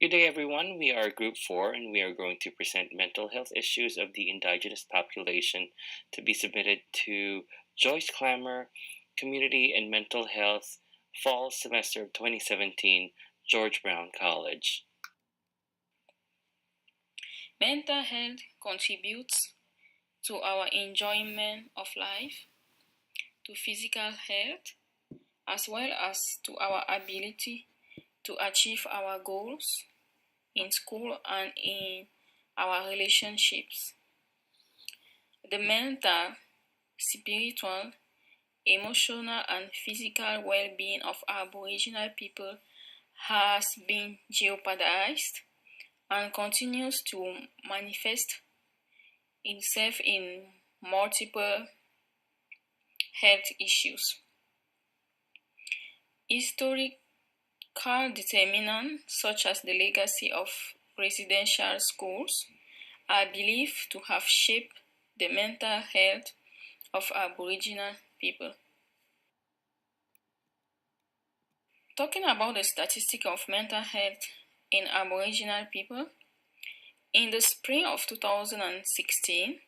Good day, everyone. We are Group 4, and we are going to present mental health issues of the Indigenous population to be submitted to Joyce, Klamer, Community and Mental Health, Fall Semester of 2017, George Brown College. Mental health contributes to our enjoyment of life, to physical health, as well as to our ability to achieve our goals in school and in our relationships. The mental, spiritual, emotional, and physical well-being of Aboriginal people has been jeopardized and continues to manifest itself in multiple health issues. Historical determinants such as the legacy of residential schools are believed to have shaped the mental health of Aboriginal people. Talking about the statistics of mental health in Aboriginal people, in the spring of 2016,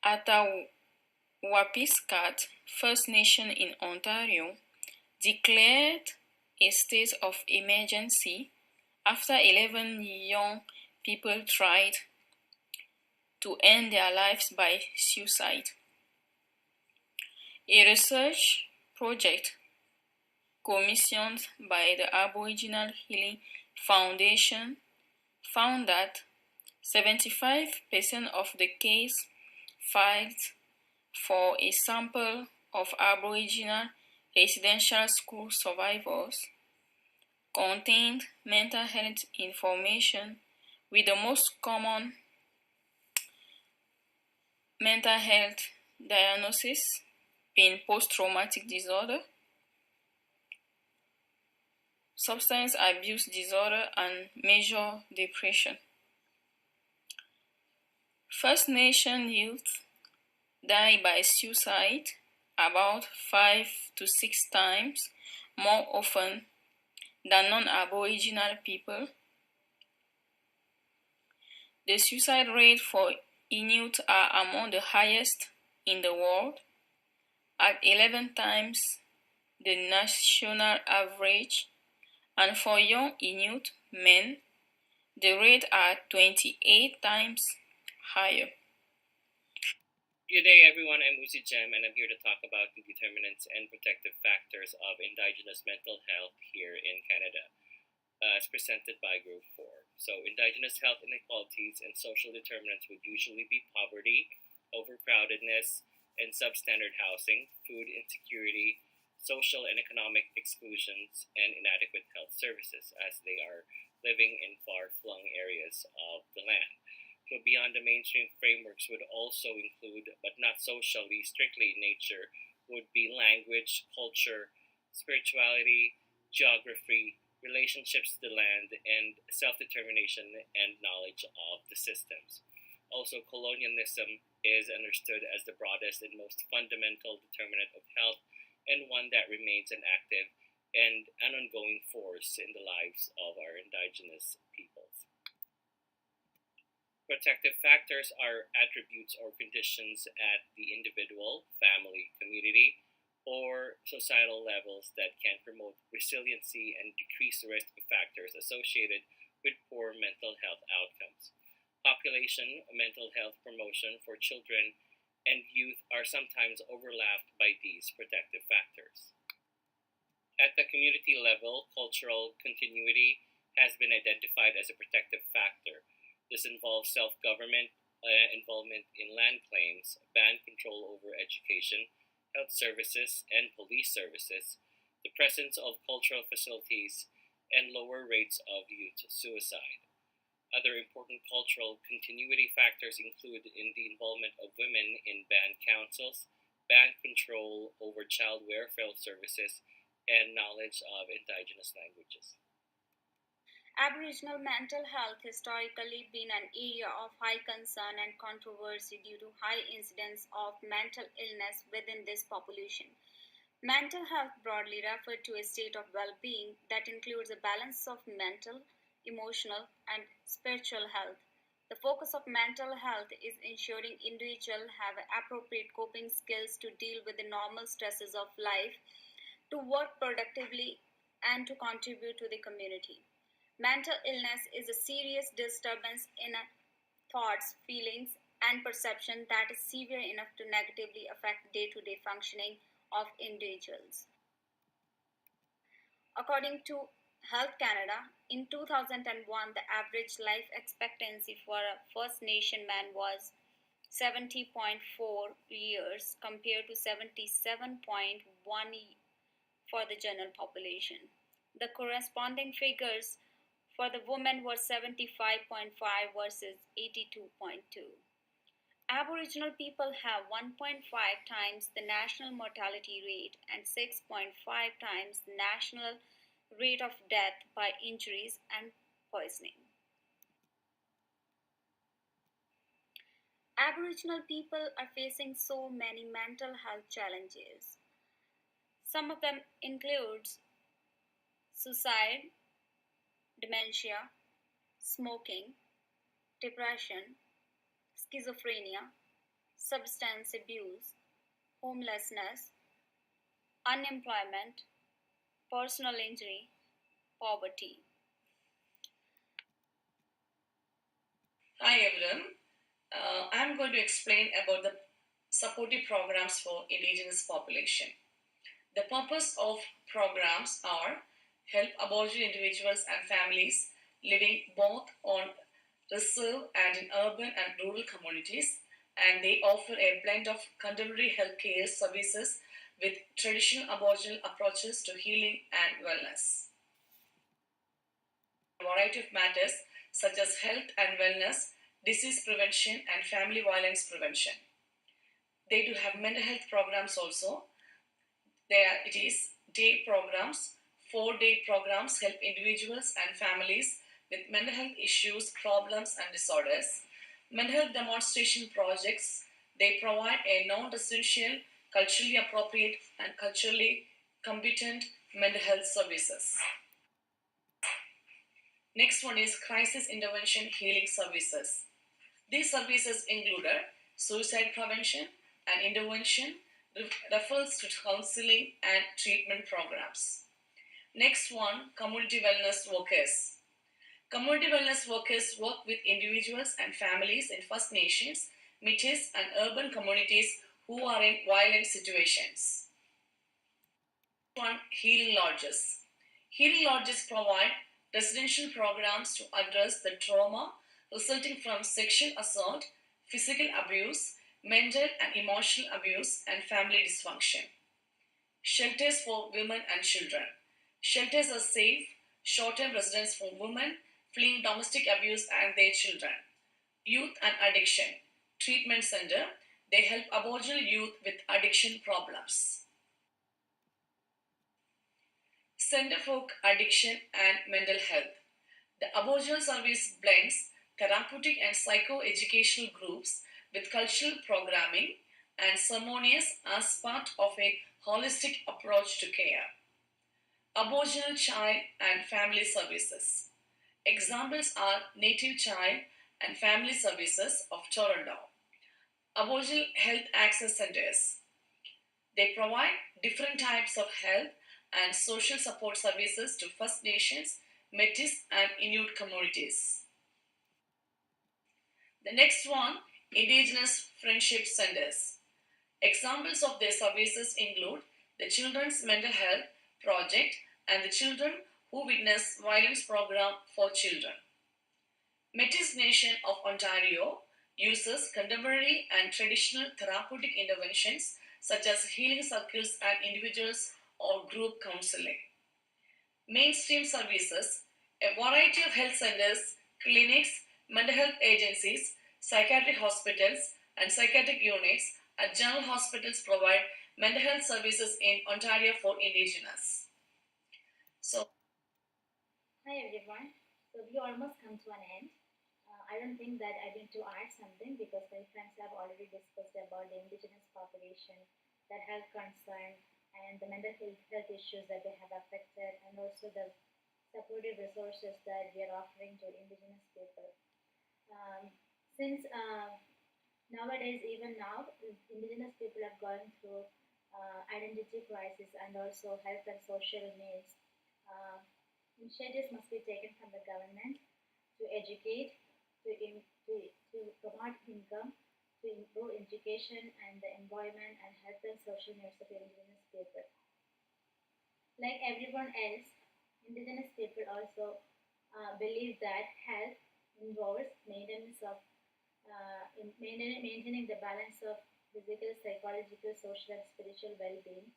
Atawapiskat First Nation in Ontario declared a state of emergency after 11 young people tried to end their lives by suicide. A research project commissioned by the Aboriginal Healing Foundation found that 75% of the case filed for a sample of Aboriginal residential school survivors contained mental health information, with the most common mental health diagnosis being post-traumatic disorder, substance abuse disorder, and major depression. First Nation youth die by suicide about 5 to 6 times more often than non-Aboriginal people. The suicide rate for Inuit are among the highest in the world, at 11 times the national average, and for young Inuit men, the rate are 28 times higher. Good day, everyone. I'm Uzi Jem, and I'm here to talk about the determinants and protective factors of Indigenous mental health here in Canada, as presented by Group 4. So, Indigenous health inequalities and social determinants would usually be poverty, overcrowdedness, and substandard housing, food insecurity, social and economic exclusions, and inadequate health services, as they are living in far-flung areas of the land. So beyond the mainstream frameworks would also include, but not socially strictly in nature, would be language, culture, spirituality, geography, relationships to the land, and self-determination and knowledge of the systems. Also, colonialism is understood as the broadest and most fundamental determinant of health, and one that remains an active and an ongoing force in the lives of our Indigenous peoples. Protective factors are attributes or conditions at the individual, family, community, or societal levels that can promote resiliency and decrease the risk of factors associated with poor mental health outcomes. Population mental health promotion for children and youth are sometimes overlapped by these protective factors. At the community level, cultural continuity has been identified as a protective factor. This involves self-government, involvement in land claims, ban control over education, health services, and police services, the presence of cultural facilities, and lower rates of youth suicide. Other important cultural continuity factors include in the involvement of women in band councils, ban control over child welfare services, and knowledge of Indigenous languages. Aboriginal mental health historically been an area of high concern and controversy due to high incidence of mental illness within this population. Mental health, broadly referred to a state of well being that includes a balance of mental, emotional, and spiritual health. The focus of mental health is ensuring individuals have appropriate coping skills to deal with the normal stresses of life, to work productively, and to contribute to the community. Mental illness is a serious disturbance in thoughts, feelings, and perception that is severe enough to negatively affect day to day functioning of individuals. According to Health Canada, in 2001, the average life expectancy for a First Nation man was 70.4 years compared to 77.1 for the general population. The corresponding figures for the women were 75.5 versus 82.2. Aboriginal people have 1.5 times the national mortality rate and 6.5 times the national rate of death by injuries and poisoning. Aboriginal people are facing so many mental health challenges. Some of them include suicide, dementia, smoking, depression, schizophrenia, substance abuse, homelessness, unemployment, personal injury, poverty. Hi everyone. I'm going to explain about the supportive programs for Indigenous population. The purpose of programs are help Aboriginal individuals and families living both on reserve and in urban and rural communities, and they offer a blend of contemporary healthcare services with traditional Aboriginal approaches to healing and wellness. A variety of matters such as health and wellness, disease prevention, and family violence prevention. They do have mental health programs also. It is day programs. 4-day programs help individuals and families with mental health issues, problems, and disorders. Mental health demonstration projects. They provide a non-residential, culturally appropriate, and culturally competent mental health services. Next one is crisis intervention healing services. These services included suicide prevention and intervention, referrals to counseling and treatment programs. Next one, community wellness workers. Community wellness workers work with individuals and families in First Nations, Métis, and urban communities who are in violent situations. One, healing lodges. Healing lodges provide residential programs to address the trauma resulting from sexual assault, physical abuse, mental and emotional abuse, and family dysfunction. Shelters for women and children. Shelters are safe, short-term residence for women fleeing domestic abuse and their children. Youth and addiction. Treatment center. They help Aboriginal youth with addiction problems. Center for Addiction and Mental Health. The Aboriginal Service blends therapeutic and psycho-educational groups with cultural programming and ceremonies as part of a holistic approach to care. Aboriginal Child and Family Services. Examples are Native Child and Family Services of Toronto. Aboriginal Health Access Centers. They provide different types of health and social support services to First Nations, Métis, and Inuit communities. The next one, Indigenous Friendship Centers. Examples of their services include the Children's Mental Health Project and the Children Who Witness Violence Program for Children. Métis Nation of Ontario uses contemporary and traditional therapeutic interventions such as healing circles and individuals or group counseling. Mainstream services, a variety of health centers, clinics, mental health agencies, psychiatric hospitals, and psychiatric units at general hospitals provide mental health services in Ontario for Indigenous. So, hi everyone. So we almost come to an end. I don't think that I need to add something because my friends have already discussed about the Indigenous population, their health concern, and the mental health issues that they have affected, and also the supportive resources that we are offering to Indigenous people. Um, since nowadays, even now, Indigenous people are going through identity crisis and also health and social needs. Uh, Initiatives must be taken from the government to educate, to promote income, to improve education and the environment and health and social needs of Indigenous people. Like everyone else, Indigenous people also believe that health involves maintenance of maintaining the balance of physical, psychological, social, and spiritual well-being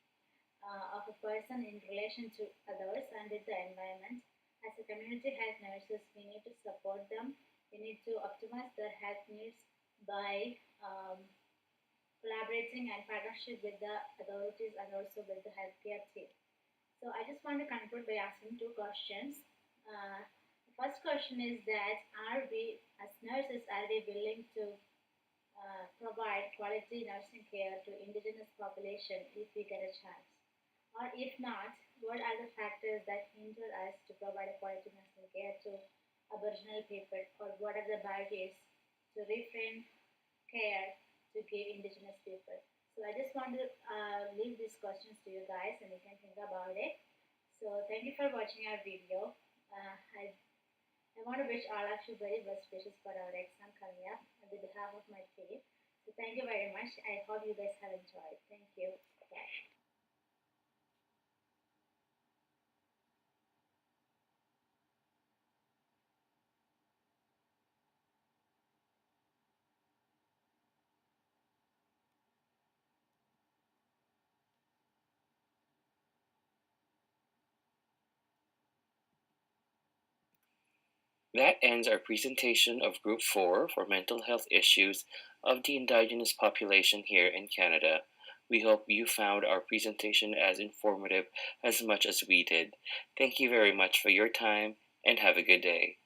of a person in relation to others and with the environment. As a community health nurses, we need to support them. We need to optimize their health needs by collaborating and partnership with the authorities and also with the healthcare team. So I just want to conclude by asking two questions. The first question is that are we as nurses are we willing to provide quality nursing care to indigenous population if we get a chance? Or if not, what are the factors that hinder us to provide a quality nursing care to Aboriginal people? Or what are the barriers to reframe care to give indigenous people? So I just want to leave these questions to you guys and you can think about it. So thank you for watching our video. I want to wish all of you very best wishes for our exam coming up on the behalf of my team. So thank you very much. I hope you guys have enjoyed. Thank you. Bye. That ends our presentation of Group 4 for mental health issues of the Indigenous population here in Canada. We hope you found our presentation as informative as much as we did. Thank you very much for your time and have a good day.